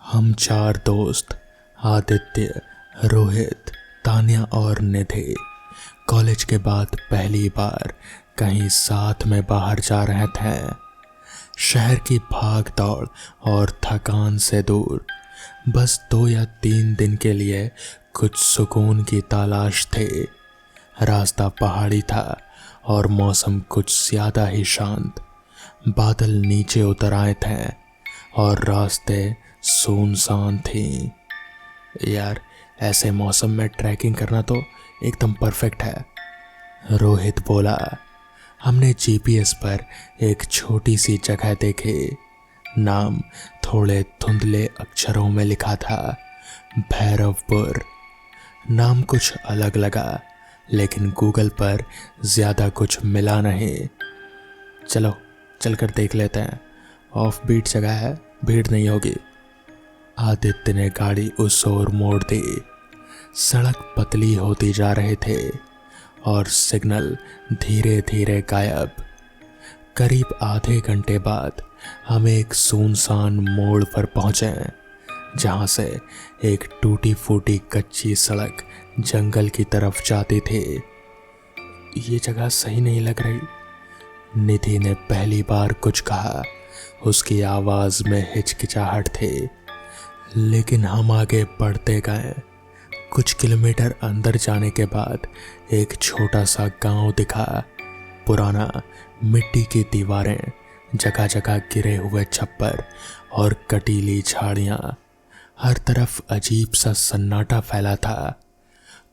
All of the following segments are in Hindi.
हम चार दोस्त आदित्य, रोहित, तान्या और निधि कॉलेज के बाद पहली बार कहीं साथ में बाहर जा रहे थे। शहर की भाग दौड़ और थकान से दूर बस 2 या 3 दिन के लिए कुछ सुकून की तलाश थी। रास्ता पहाड़ी था और मौसम कुछ ज्यादा ही शांत। बादल नीचे उतर आए थे और रास्ते सुनसान थी। यार, ऐसे मौसम में ट्रैकिंग करना तो एकदम परफेक्ट है, रोहित बोला। हमने जीपीएस पर एक छोटी सी जगह देखी। नाम थोड़े धुंधले अक्षरों में लिखा था, भैरवपुर। नाम कुछ अलग लगा, लेकिन गूगल पर ज्यादा कुछ मिला नहीं। चलो चलकर देख लेते हैं, ऑफ बीट जगह है, भीड़ नहीं होगी। आदित्य ने गाड़ी उस ओर मोड़ दी। सड़क पतली होती जा रहे थे और सिग्नल धीरे धीरे गायब। करीब आधे घंटे बाद हम एक सुनसान मोड़ पर पहुंचे, जहां से एक टूटी फूटी कच्ची सड़क जंगल की तरफ जाती थी। ये जगह सही नहीं लग रही, निधि ने पहली बार कुछ कहा। उसकी आवाज में हिचकिचाहट थी, लेकिन हम आगे बढ़ते गए। कुछ किलोमीटर अंदर जाने के बाद एक छोटा सा गांव दिखा। पुराना मिट्टी की दीवारें, जगह जगह गिरे हुए छप्पर और कटीली झाड़ियां। हर तरफ अजीब सा सन्नाटा फैला था।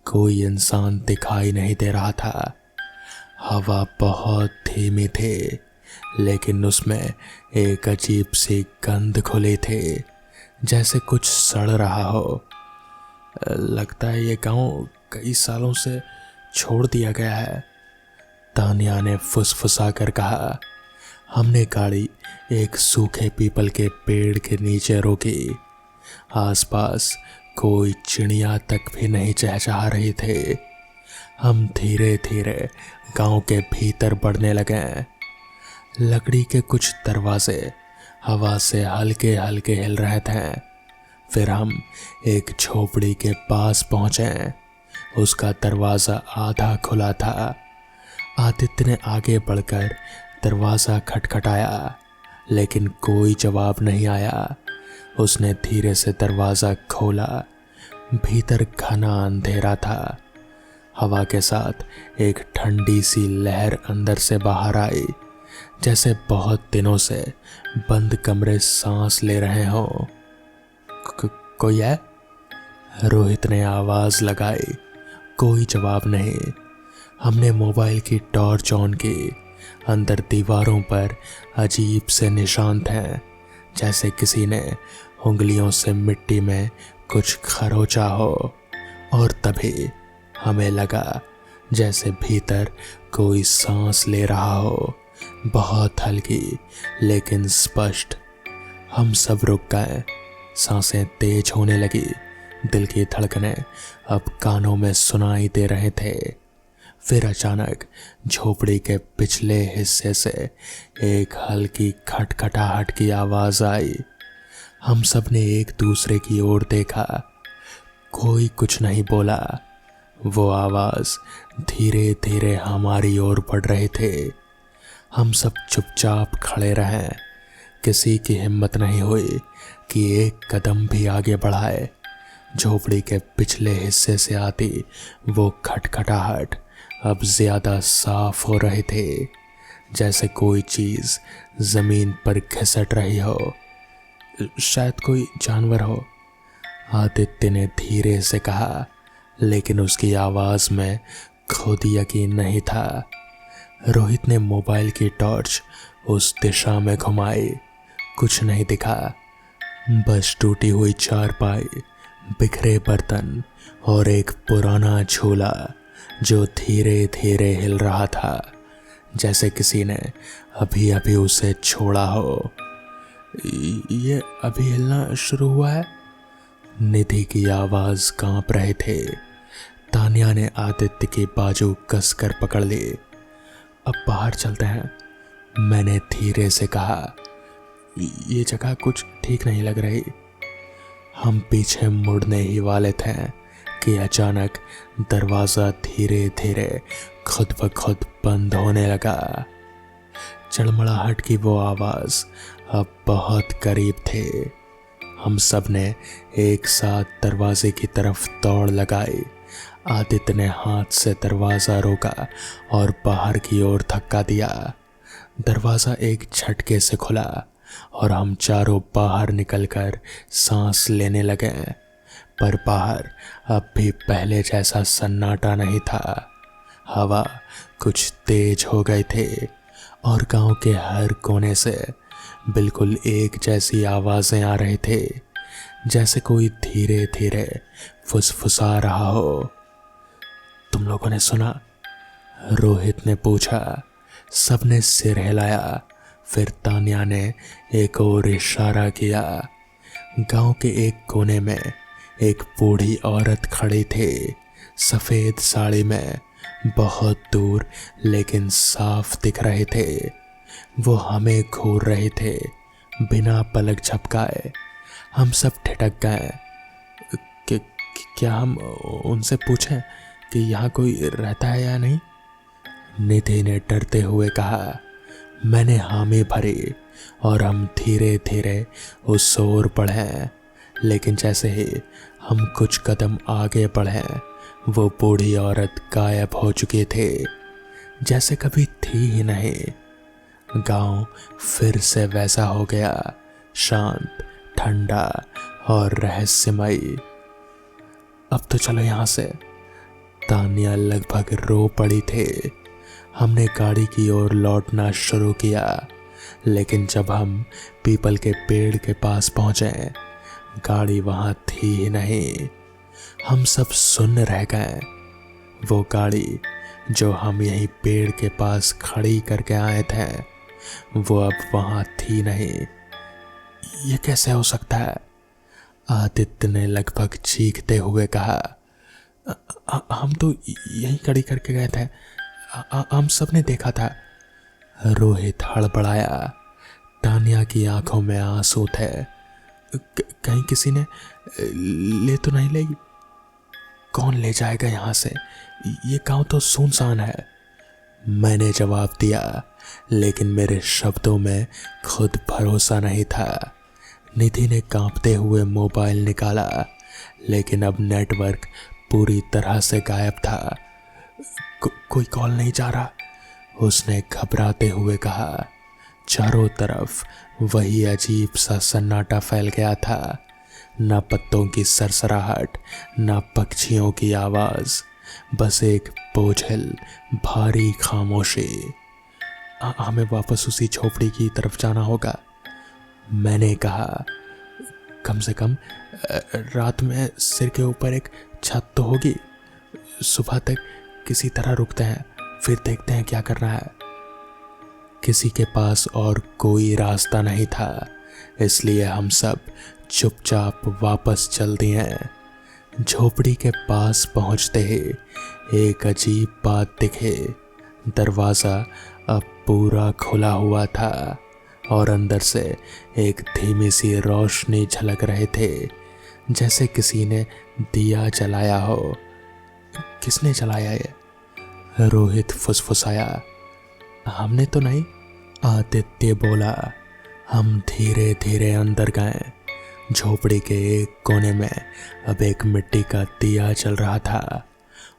कोई इंसान दिखाई नहीं दे रहा था। हवा बहुत धीमी थी, लेकिन उसमें एक अजीब सी गंध घुली थी, जैसे कुछ सड़ रहा हो। लगता है ये गांव कई सालों से छोड़ दिया गया है, तान्या ने फुसफुसा कर कहा। हमने गाड़ी एक सूखे पीपल के पेड़ के नीचे रोकी। आसपास कोई चिड़िया तक भी नहीं चहचहा रही थी। हम धीरे धीरे गांव के भीतर बढ़ने लगे। लकड़ी के कुछ दरवाजे हवा से हल्के हल्के हिल रहे थे। फिर हम एक झोपड़ी के पास पहुंचे। उसका दरवाजा आधा खुला था। आदित्य ने आगे बढ़कर दरवाजा खटखटाया, लेकिन कोई जवाब नहीं आया। उसने धीरे से दरवाजा खोला। भीतर घना अंधेरा था। हवा के साथ एक ठंडी सी लहर अंदर से बाहर आई, जैसे बहुत दिनों से बंद कमरे सांस ले रहे हों। कोई है? रोहित ने आवाज लगाई। कोई जवाब नहीं। हमने मोबाइल की टॉर्च ऑन की। अंदर दीवारों पर अजीब से निशान थे, जैसे किसी ने उंगलियों से मिट्टी में कुछ खरोचा हो। और तभी हमें लगा जैसे भीतर कोई सांस ले रहा हो, बहुत हल्की लेकिन स्पष्ट। हम सब रुक गए। सांसें तेज होने लगी। दिल की धड़कनें अब कानों में सुनाई दे रहे थे। फिर अचानक झोपड़ी के पिछले हिस्से से एक हल्की खटखटाहट की आवाज आई। हम सब ने एक दूसरे की ओर देखा। कोई कुछ नहीं बोला। वो आवाज धीरे धीरे हमारी ओर बढ़ रही थी। हम सब चुपचाप खड़े रहे। किसी की हिम्मत नहीं हुई कि एक कदम भी आगे बढ़ाए। झोपड़ी के पिछले हिस्से से आती वो खटखटाहट अब ज्यादा साफ हो रही थी, जैसे कोई चीज जमीन पर घिसट रही हो। शायद कोई जानवर हो, आदित्य ने धीरे से कहा, लेकिन उसकी आवाज में खुद यकीन नहीं था। रोहित ने मोबाइल की टॉर्च उस दिशा में घुमाई। कुछ नहीं दिखा, बस टूटी हुई चारपाई, बिखरे बर्तन और एक पुराना झूला जो धीरे धीरे हिल रहा था, जैसे किसी ने अभी अभी उसे छोड़ा हो। ये अभी हिलना शुरू हुआ है? निधि की आवाज कांप रहे थे। तान्या ने आदित्य की बाजू कसकर पकड़ ली। अब बाहर चलते हैं, मैंने धीरे से कहा। ये जगह कुछ ठीक नहीं लग रही। हम पीछे मुड़ने ही वाले थे कि अचानक दरवाज़ा धीरे धीरे खुद ब खुद बंद होने लगा। चड़मड़ाहट की वो आवाज़ अब बहुत करीब थे। हम सब ने एक साथ दरवाजे की तरफ दौड़ लगाई। आदित्य ने हाथ से दरवाज़ा रोका और बाहर की ओर धक्का दिया। दरवाज़ा एक झटके से खुला और हम चारों बाहर निकलकर सांस लेने लगे। पर बाहर अब भी पहले जैसा सन्नाटा नहीं था। हवा कुछ तेज हो गई थी और गांव के हर कोने से बिल्कुल एक जैसी आवाज़ें आ रही थी, जैसे कोई धीरे धीरे फुसफुसा रहा हो। तुम लोगों ने सुना? रोहित ने पूछा। सबने सिर हिलाया। फिर तान्या ने एक और इशारा किया। गांव के एक कोने में एक बूढ़ी औरत खड़ी थी, सफ़ेद साड़ी में, बहुत दूर लेकिन साफ दिख रहे थे। वो हमें घूर रहे थे बिना पलक झपकाए। हम सब ठिठक गए। क्या हम उनसे पूछें कि यहाँ कोई रहता है या नहीं? निधि ने डरते हुए कहा। मैंने हामी भरी और हम धीरे धीरे उस ओर बढ़े। लेकिन जैसे ही हम कुछ कदम आगे बढ़े, वो बूढ़ी औरत गायब हो चुकी थी, जैसे कभी थी ही नहीं। गांव फिर से वैसा हो गया, शांत, ठंडा और रहस्यमयी। अब तो चलो यहाँ से। तान्या लगभग रो पड़ी थी। हमने गाड़ी की ओर लौटना शुरू किया, लेकिन जब हम पीपल के पेड़ के पास पहुंचे, गाड़ी वहां थी ही नहीं। हम सब सुन्न रह गए। वो गाड़ी जो हम यहीं पेड़ के पास खड़ी करके आए थे, वो अब वहां थी नहीं। ये कैसे हो सकता है? आदित्य ने लगभग चीखते हुए कहा। हम तो यहीं खड़ी करके गए थे, हम सब ने देखा था। रोहित हड़बड़ाया। तान्या की आंखों में आंसू थे। कहीं किसी ने ले तो नहीं ली? कौन ले जाएगा यहाँ से? ये गांव तो सुनसान है। मैंने जवाब दिया, लेकिन मेरे शब्दों में खुद भरोसा नहीं था। निधि ने कांपते हुए मोबाइल निकाला, लेकिन अब नेटवर्क पूरी तरह से गायब था। कोई कॉल नहीं जा रहा, उसने घबराते हुए कहा। चारों तरफ वही अजीब सा सन्नाटा फैल गया था। ना पत्तों की सरसराहट, ना पक्षियों की आवाज, बस एक बोझिल भारी खामोशी। हमें वापस उसी झोपड़ी की तरफ जाना होगा, मैंने कहा। कम से कम रात में सिर के ऊपर एक छत तो होगी। सुबह तक किसी तरह रुकते हैं, फिर देखते हैं क्या करना है। किसी के पास और कोई रास्ता नहीं था, इसलिए हम सब चुपचाप वापस चल दिए। झोपड़ी के पास पहुंचते ही एक अजीब बात दिखे। दरवाज़ा अब पूरा खुला हुआ था और अंदर से एक धीमी सी रोशनी झलक रहे थे, जैसे किसी ने दिया जलाया हो। किसने जलाया ये? रोहित फुसफुसाया। हमने तो नहीं, आदित्य बोला। हम धीरे धीरे अंदर गए। झोपड़ी के एक कोने में अब एक मिट्टी का दिया जल रहा था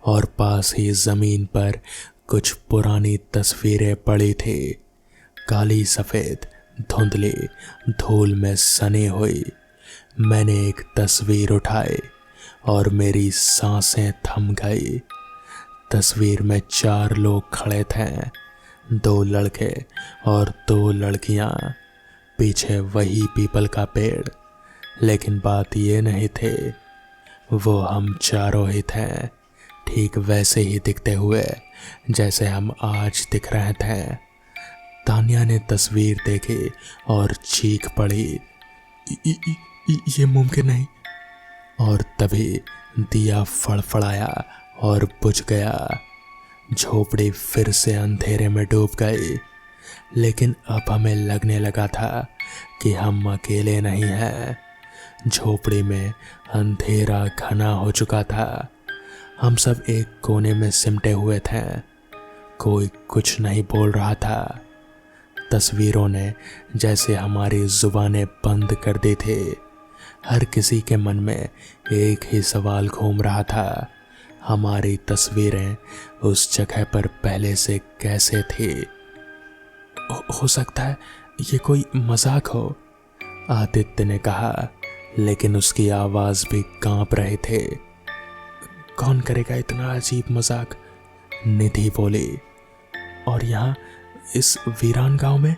और पास ही जमीन पर कुछ पुरानी तस्वीरें पड़ी थी, काली सफ़ेद, धुंधली, धूल में सनी हुई। मैंने एक तस्वीर उठाई और मेरी सांसें थम गई। तस्वीर में 4 लोग खड़े थे, 2 लड़के और 2 लड़कियां। पीछे वही पीपल का पेड़, लेकिन बात ये नहीं थी, वो हम चारों ही थे, ठीक वैसे ही दिखते हुए जैसे हम आज दिख रहे थे। तान्या ने तस्वीर देखी और चीख पड़ी, ये मुमकिन नहीं। और तभी दिया फड़फड़ाया और बुझ गया। झोपड़ी फिर से अंधेरे में डूब गई, लेकिन अब हमें लगने लगा था कि हम अकेले नहीं हैं। झोपड़ी में अंधेरा घना हो चुका था। हम सब एक कोने में सिमटे हुए थे। कोई कुछ नहीं बोल रहा था। तस्वीरों ने जैसे हमारी जुबानें बंद कर दी थी। हर किसी के मन में एक ही सवाल घूम रहा था, हमारी तस्वीरें उस जगह पर पहले से कैसे थी। हो सकता है ये कोई मजाक हो, आदित्य ने कहा, लेकिन उसकी आवाज भी कांप रहे थे। कौन करेगा इतना अजीब मजाक, निधि बोली। और यहाँ इस वीरान गांव में?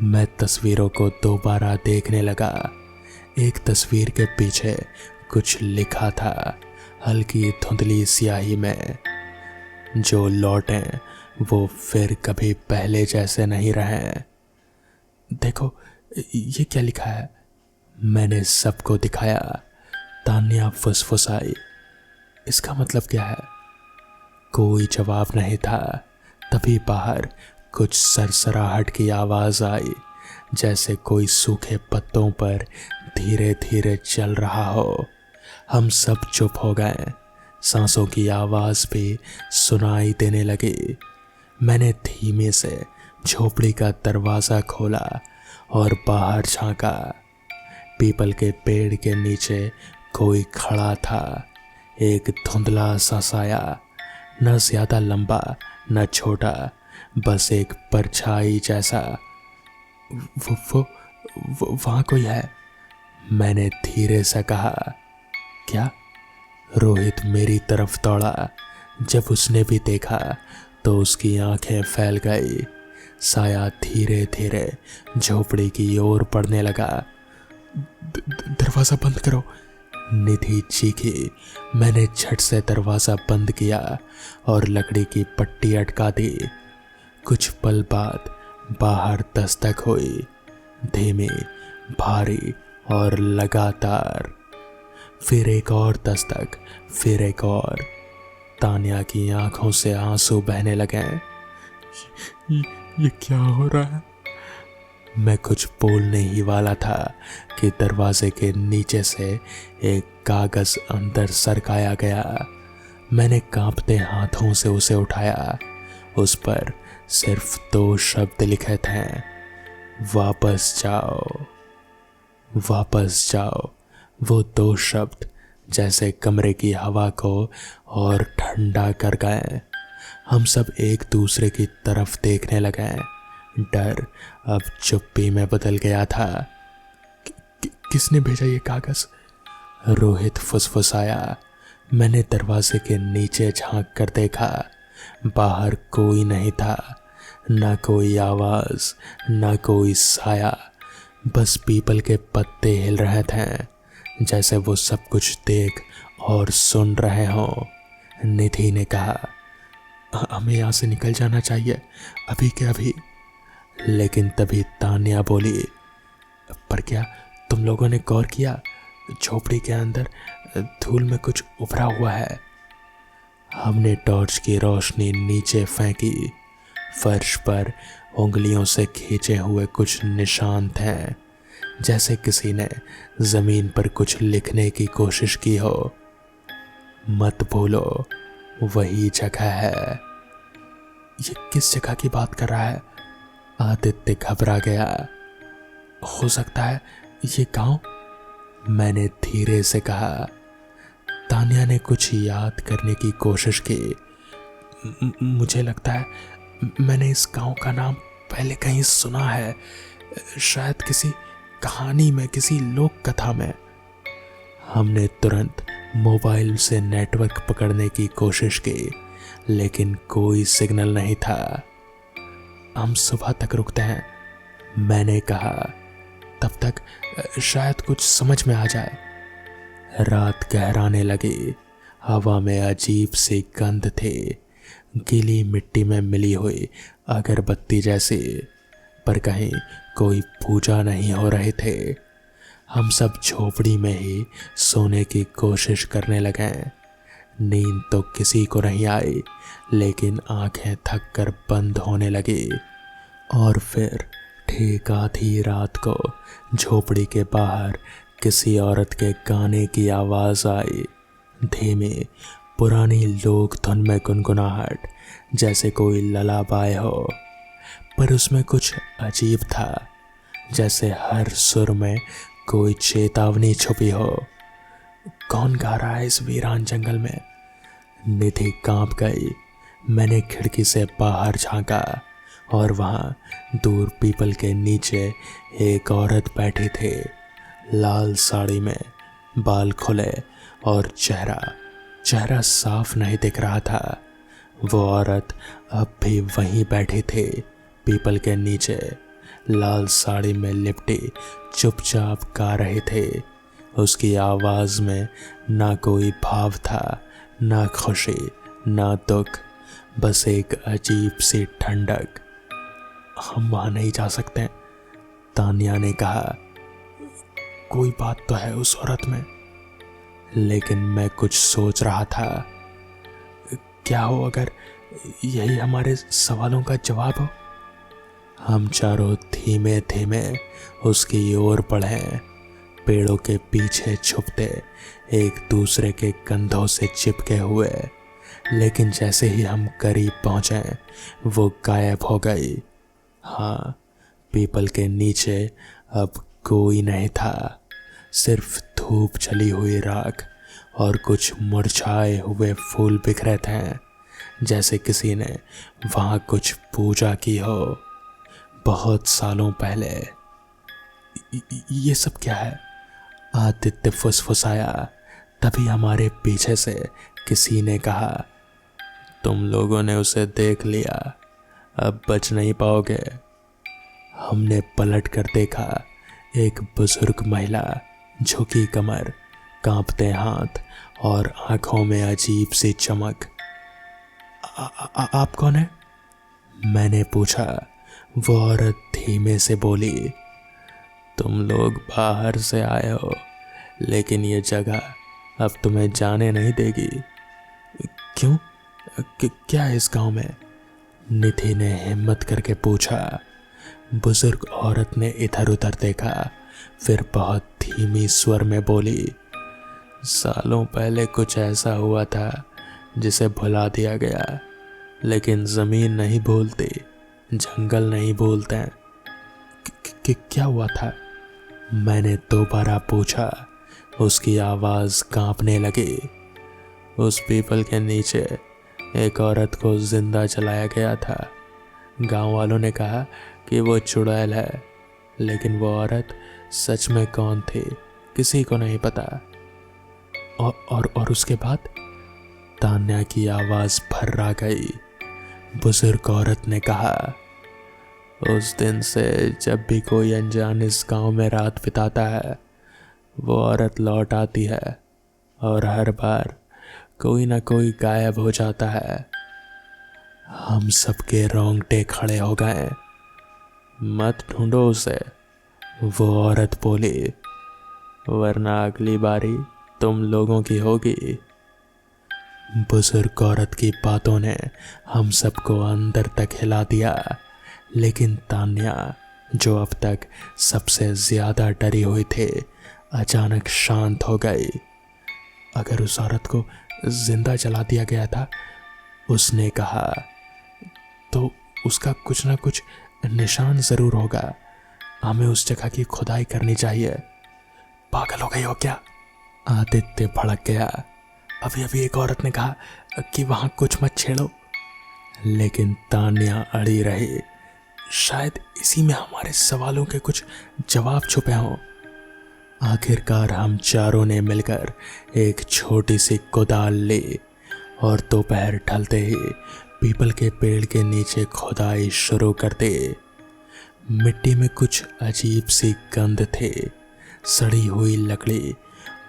मैं तस्वीरों को दोबारा देखने लगा। एक तस्वीर के पीछे कुछ लिखा था, हल्की धुंधली स्याही में। जो लौटे वो फिर कभी पहले जैसे नहीं रहे। देखो ये क्या लिखा है। मैंने सबको दिखाया। तान्या फुसफुसाई, इसका मतलब क्या है? कोई जवाब नहीं था। तभी बाहर कुछ सरसराहट की आवाज आई, जैसे कोई सूखे पत्तों पर धीरे धीरे चल रहा हो। हम सब चुप हो गए। सांसों की आवाज भी सुनाई देने लगी। मैंने धीमे से झोपड़ी का दरवाजा खोला और बाहर झांका। पीपल के पेड़ के नीचे कोई खड़ा था, एक धुंधला सा साया, न ज्यादा लंबा न छोटा, बस एक परछाई जैसा। वो वहां कोई है, मैंने धीरे से कहा। क्या? रोहित मेरी तरफ दौड़ा। जब उसने भी देखा तो उसकी आंखें फैल गई। साया धीरे धीरे झोपड़ी की ओर बढ़ने लगा। दरवाजा बंद करो, निधि चीखी। मैंने झट से दरवाजा बंद किया और लकड़ी की पट्टी अटका दी। कुछ पल बाद बाहर दस्तक हुई, धीमी, भारी और लगातार। फिर एक और दस्तक, फिर एक और। तान्या की आंखों से आंसू बहने लगे। ये क्या हो रहा है? मैं कुछ बोलने ही वाला था कि दरवाजे के नीचे से एक कागज अंदर सरकाया गया। मैंने कांपते हाथों से उसे उठाया। उस पर सिर्फ 2 शब्द लिखे थे, वापस जाओ, वापस जाओ। वो 2 शब्द जैसे कमरे की हवा को और ठंडा कर गए। हम सब एक दूसरे की तरफ देखने लगे। डर अब चुप्पी में बदल गया था। किसने भेजा ये कागज? रोहित फुसफुसाया। मैंने दरवाजे के नीचे झांक कर देखा। बाहर कोई नहीं था, ना कोई आवाज, ना कोई साया। बस पीपल के पत्ते हिल रहे थे, जैसे वो सब कुछ देख और सुन रहे हों। निधि ने कहा, हमें यहाँ से निकल जाना चाहिए, अभी के अभी। लेकिन तभी तान्या बोली, पर क्या तुम लोगों ने गौर किया, झोपड़ी के अंदर धूल में कुछ उभरा हुआ है? हमने टॉर्च की रोशनी नीचे फेंकी। फर्श पर उंगलियों से खींचे हुए कुछ निशान थे, जैसे किसी ने जमीन पर कुछ लिखने की कोशिश की हो। मत भूलो, वही जगह है। ये किस जगह की बात कर रहा है? आदित्य घबरा गया। हो सकता है ये गांव, मैंने धीरे से कहा। तान्या ने कुछ याद करने की कोशिश की। मुझे लगता है मैंने इस गांव का नाम पहले कहीं सुना है, शायद किसी कहानी में, किसी लोक कथा में। हमने तुरंत मोबाइल से नेटवर्क पकड़ने की कोशिश की, लेकिन कोई सिग्नल नहीं था। हम सुबह तक रुकते हैं, मैंने कहा, तब तक शायद कुछ समझ में आ जाए। रात गहराने लगी। हवा में अजीब सी गंध थी, गीली मिट्टी में मिली हुई अगरबत्ती जैसी, पर कहीं कोई पूजा नहीं हो रहे थे। हम सब झोपड़ी में ही सोने की कोशिश करने लगे। नींद तो किसी को नहीं आई, लेकिन आंखें थक कर बंद होने लगी। और फिर ठीक आधी रात को झोपड़ी के बाहर किसी औरत के गाने की आवाज़ आई, धीमी पुरानी लोक धुन में गुनगुनाहट, जैसे कोई ललाबाय हो। पर उसमें कुछ अजीब था, जैसे हर सुर में कोई चेतावनी छुपी हो। कौन गा रहा है इस वीरान जंगल में? निधि कांप गई। मैंने खिड़की से बाहर झांका और वहां दूर पीपल के नीचे एक औरत बैठी थी, लाल साड़ी में, बाल खुले और चेहरा साफ नहीं दिख रहा था। वो औरत अब भी वहीं बैठी थी, पीपल के नीचे, लाल साड़ी में लिपटी, चुपचाप गा रही थी। उसकी आवाज में ना कोई भाव था, ना खुशी, ना दुख, बस एक अजीब सी ठंडक। हम वहां नहीं जा सकते, तानिया ने कहा। कोई बात तो है उस औरत में। लेकिन मैं कुछ सोच रहा था। क्या हो अगर यही हमारे सवालों का जवाब हो? हम चारों धीमे धीमे उसकी ओर बढ़े, पेड़ों के पीछे छुपते, एक दूसरे के कंधों से चिपके हुए। लेकिन जैसे ही हम करीब पहुंचे, वो गायब हो गई। हाँ, पीपल के नीचे अब कोई नहीं था, सिर्फ धूप जली हुई राख और कुछ मुरझाए हुए फूल बिखरे थे, जैसे किसी ने वहां कुछ पूजा की हो, बहुत सालों पहले। ये सब क्या है? आदित्य फुसफुसाया। तभी हमारे पीछे से किसी ने कहा, तुम लोगों ने उसे देख लिया, अब बच नहीं पाओगे। हमने पलट कर देखा, एक बुजुर्ग महिला, झुकी कमर, कांपते हाथ और आंखों में अजीब सी चमक। आप कौन है? मैंने पूछा। वो औरत धीमे से बोली, तुम लोग बाहर से आए हो, लेकिन ये जगह अब तुम्हें जाने नहीं देगी। क्यों? क्या है इस गांव में? निधि ने हिम्मत करके पूछा। बुजुर्ग औरत ने इधर उधर देखा, फिर बहुत धीमी स्वर में बोली, सालों पहले कुछ ऐसा हुआ था जिसे भुला दिया गया, लेकिन जमीन नहीं भूलती, जंगल नहीं भूलते। क्या हुआ था? मैंने दोबारा पूछा। उसकी आवाज कांपने लगी। उस पीपल के नीचे एक औरत को जिंदा जलाया गया था। गांव वालों ने कहा कि वो चुड़ैल है, लेकिन वो औरत सच में कौन थी किसी को नहीं पता। और उसके बाद? तान्या की आवाज फर्रा गई। बुजुर्ग औरत ने कहा, उस दिन से जब भी कोई अनजान इस गांव में रात बिताता है, वो औरत लौट आती है और हर बार कोई ना कोई गायब हो जाता है। हम सबके रोंगटे खड़े हो गए। मत ढूंढो उसे, वो औरत बोली, वरना अगली बारी तुम लोगों की होगी। बुजुर्ग औरत की बातों ने हम सबको अंदर तक हिला दिया, लेकिन तान्या, जो अब तक सबसे ज्यादा डरी हुई थी, अचानक शांत हो गई। अगर उस औरत को जिंदा जला दिया गया था, उसने कहा, तो उसका कुछ ना कुछ निशान जरूर होगा। हमें उस जगह की खुदाई करनी चाहिए। पागल हो गई हो क्या? आदित्य भड़क गया। अभी अभी एक औरत ने कहा कि वहां कुछ मत छेड़ो, लेकिन तान्या अड़ी रही। शायद इसी में हमारे सवालों के कुछ जवाब छुपे हों। आखिरकार हम चारों ने मिलकर एक छोटी सी कुदाल ली और दोपहर ढलते ही पीपल के पेड़ के नीचे खुदाई शुरू कर दी। मिट्टी में कुछ अजीब सी गंध थी, सड़ी हुई लकड़ी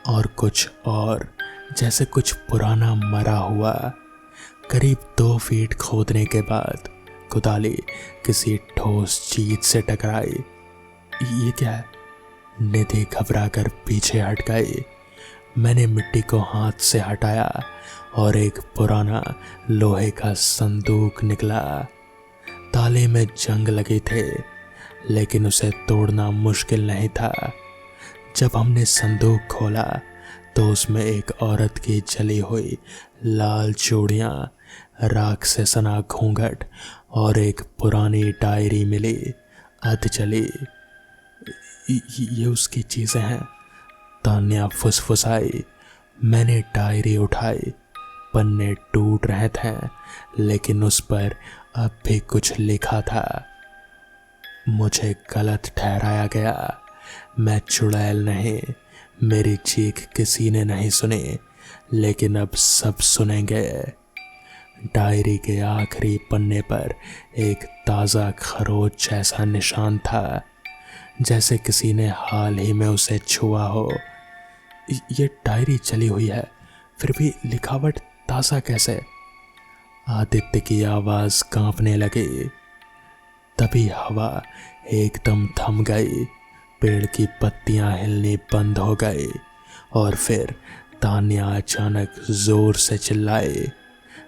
और कुछ और, जैसे कुछ पुराना मरा हुआ। करीब 2 फीट खोदने के बाद कुदाली किसी ठोस चीज से टकराई। ये क्या है? निधि घबराकर पीछे हट गई। मैंने मिट्टी को हाथ से हटाया और एक पुराना लोहे का संदूक निकला। ताले में जंग लगे थे, लेकिन उसे तोड़ना मुश्किल नहीं था। जब हमने संदूक खोला तो उसमें एक औरत की जली हुई लाल चूड़ियाँ, राख से सना घूंघट और एक पुरानी डायरी मिली, अध जली। ये उसकी चीज़ें हैं, तान्या फुसफुसाई। मैंने डायरी उठाई। पन्ने टूट रहे थे, लेकिन उस पर अब भी कुछ लिखा था। मुझे गलत ठहराया गया। मैं चुड़ैल नहीं, मेरी चीख किसी ने नहीं सुनी, लेकिन अब सब सुनेंगे। डायरी के आखिरी पन्ने पर एक ताज़ा खरोच जैसा निशान था, जैसे किसी ने हाल ही में उसे छुआ हो। ये डायरी चली हुई है, फिर भी लिखावट ताज़ा कैसे? आदित्य की आवाज़ कांपने लगी। तभी हवा एकदम थम गई, पेड़ की पत्तियां हिलनी बंद हो गई और फिर तान्या अचानक जोर से चिल्लाई।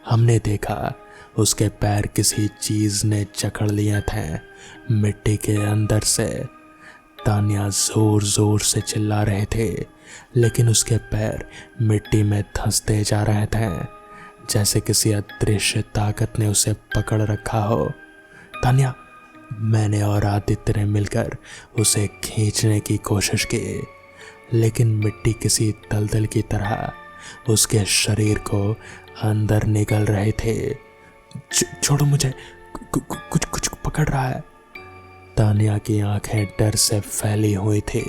हमने देखा उसके पैर किसी चीज़ ने जकड़ लिए थे, मिट्टी के अंदर से। तान्या जोर जोर से चिल्ला रहे थे, लेकिन उसके पैर मिट्टी में धंसते जा रहे थे, जैसे किसी अदृश्य ताकत ने उसे पकड़ रखा हो। तान्या, मैंने और आदित्य ने मिलकर उसे खींचने की कोशिश की, लेकिन मिट्टी किसी दलदल की तरह उसके शरीर को अंदर निगल रहे थे। छोड़ो मुझे, कुछ कुछ पकड़ रहा है। तान्या की आंखें डर से फैली हुई थी।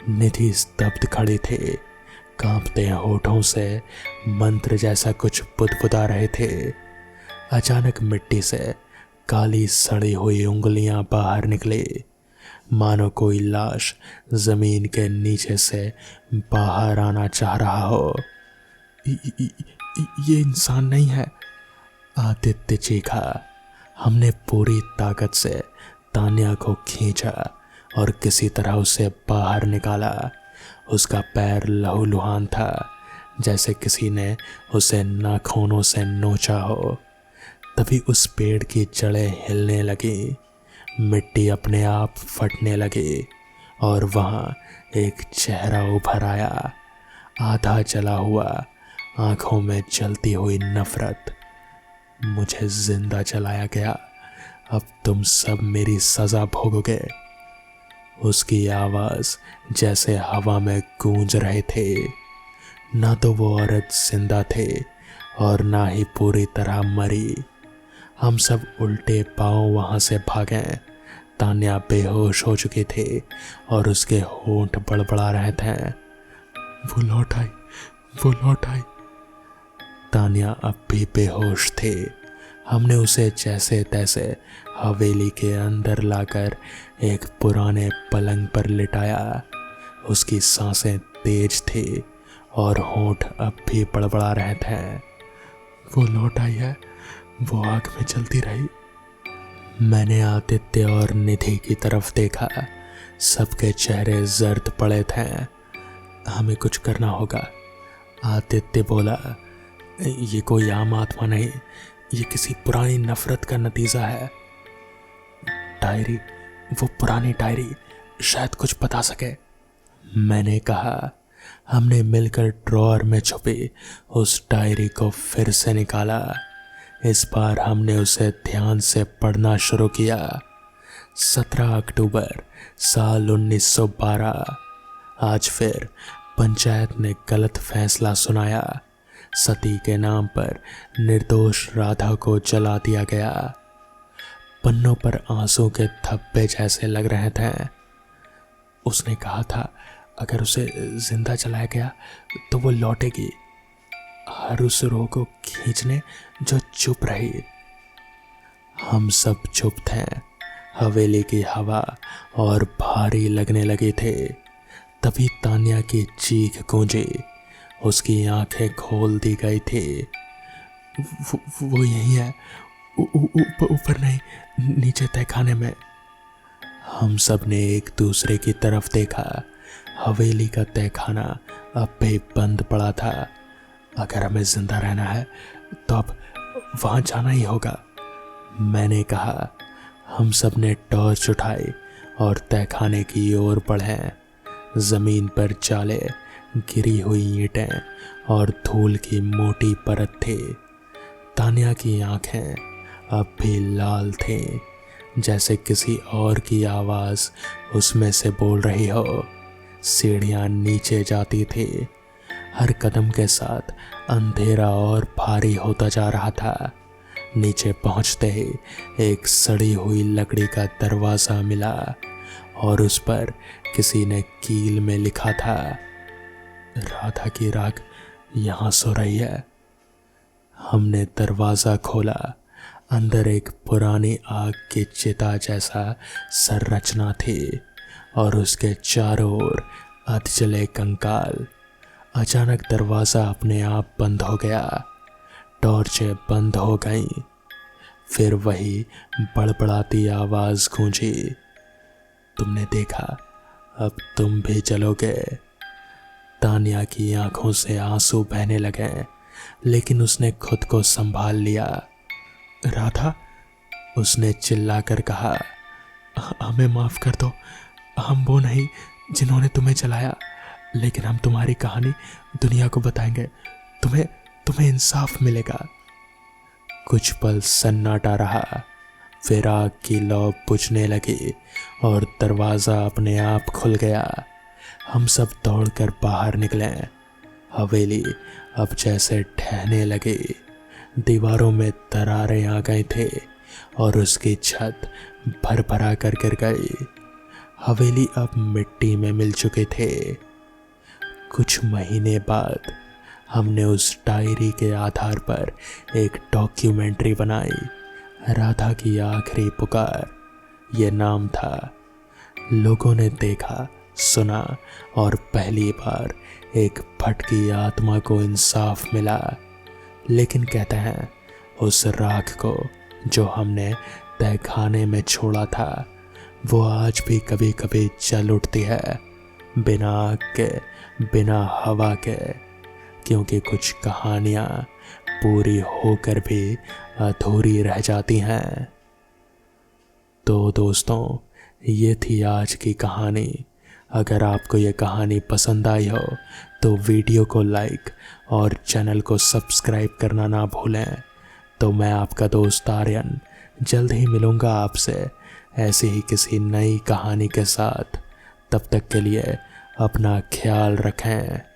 निधि स्तब्ध खड़ी थी, कांपते होठों से मंत्र जैसा कुछ बुदबुदा रहे थे। अचानक मिट्टी से काली सड़ी हुई उंगलियां बाहर निकली, मानो कोई लाश जमीन के नीचे से बाहर आना चाह रहा हो। ये इंसान नहीं है, आदित्य चीखा। हमने पूरी ताकत से तान्या को खींचा और किसी तरह उसे बाहर निकाला। उसका पैर लहूलुहान था, जैसे किसी ने उसे नाखूनों से नोचा हो। तभी उस पेड़ की जड़ें हिलने लगी, मिट्टी अपने आप फटने लगी और वहाँ एक चेहरा उभर आया, आधा जला हुआ, आंखों में जलती हुई नफरत। मुझे जिंदा जलाया गया, अब तुम सब मेरी सजा भोगोगे। उसकी आवाज़ जैसे हवा में गूंज रहे थे। ना तो वो औरत जिंदा थे और ना ही पूरी तरह मरी। हम सब उल्टे पांव वहाँ से भागे। तान्या बेहोश हो चुकी थी और उसके होंठ बड़बड़ा रहे थे। वो लौट आई, वो लौट आई। तान्या अब भी बेहोश थी। हमने उसे जैसे तैसे हवेली के अंदर लाकर एक पुराने पलंग पर लिटाया। उसकी सांसें तेज थी और होंठ अब भी बड़बड़ा रहे थे। वो लौट आई है, वो आग में जलती रही। मैंने आदित्य और निधि की तरफ देखा। सबके चेहरे जर्द पड़े थे। हमें कुछ करना होगा, आदित्य बोला। ये कोई आम आत्मा नहीं, ये किसी पुरानी नफरत का नतीजा है। डायरी, वो पुरानी डायरी शायद कुछ बता सके, मैंने कहा। हमने मिलकर ड्रॉअर में छुपी उस डायरी को फिर से निकाला। इस बार हमने उसे ध्यान से पढ़ना शुरू किया। 17 अक्टूबर साल 1912। आज फिर पंचायत ने गलत फैसला सुनाया। सती के नाम पर निर्दोष राधा को जला दिया गया। पन्नों पर आंसू के धब्बे जैसे लग रहे थे। उसने कहा था अगर उसे जिंदा जलाया गया तो वो लौटेगी, हर उस रूह को खींचने जो चुप रही। हम सब चुप थे। हवेली की हवा और भारी लगने लगी थी। तभी तान्या की चीख गूंजी। उसकी आंखें खोल दी गई थी। वो यही है, ऊपर नहीं, नीचे तहखाने में। हम सब ने एक दूसरे की तरफ देखा। हवेली का तहखाना अब भी बंद पड़ा था। अगर हमें जिंदा रहना है तो अब वहां जाना ही होगा, मैंने कहा। हम सब ने टॉर्च उठाई और तहखाने की ओर बढ़े। जमीन पर चाले, गिरी हुई ईंटें और धूल की मोटी परत थी। तान्या की आंखें अब भी लाल थीं, जैसे किसी और की आवाज़ उसमें से बोल रही हो। सीढ़ियाँ नीचे जाती थी, हर कदम के साथ अंधेरा और भारी होता जा रहा था। नीचे पहुंचते ही एक सड़ी हुई लकड़ी का दरवाज़ा मिला और उस पर किसी ने कील में लिखा था, राधा की राख यहाँ सो रही है। हमने दरवाज़ा खोला। अंदर एक पुरानी आग की चिता जैसा संरचना थी और उसके चारों ओर अधजले कंकाल। अचानक दरवाज़ा अपने आप बंद हो गया, टॉर्चें बंद हो गईं। फिर वही बड़बड़ाती आवाज़ गूंजी, तुमने देखा, अब तुम भी जलोगे। तान्या की आंखों से आंसू बहने लगे, लेकिन उसने खुद को संभाल लिया। राधा, उसने चिल्लाकर कहा, हमें माफ़ कर दो। हम वो नहीं जिन्होंने तुम्हें जलाया, लेकिन हम तुम्हारी कहानी दुनिया को बताएंगे। तुम्हें इंसाफ मिलेगा। कुछ पल सन्नाटा रहा, फिर आग की लौ बुझने लगी और दरवाज़ा अपने आप खुल गया। हम सब दौड़कर बाहर निकले। हवेली अब जैसे ढहने लगी, दीवारों में दरारें आ गई थे और उसकी छत भर कर गिर गई। हवेली अब मिट्टी में मिल चुके थे। कुछ महीने बाद हमने उस डायरी के आधार पर एक डॉक्यूमेंट्री बनाई, राधा की आखिरी पुकार, ये नाम था। लोगों ने देखा, सुना और पहली बार एक भटकी आत्मा को इंसाफ मिला। लेकिन कहते हैं, उस राख को जो हमने तहखाने में छोड़ा था, वो आज भी कभी कभी जल उठती है, बिना आग के, बिना हवा के। क्योंकि कुछ कहानियाँ पूरी होकर भी अधूरी रह जाती हैं। तो दोस्तों, ये थी आज की कहानी। अगर आपको ये कहानी पसंद आई हो तो वीडियो को लाइक और चैनल को सब्सक्राइब करना ना भूलें। तो मैं आपका दोस्त आर्यन जल्द ही मिलूँगा आपसे ऐसी ही किसी नई कहानी के साथ। तब तक के लिए अपना ख्याल रखें।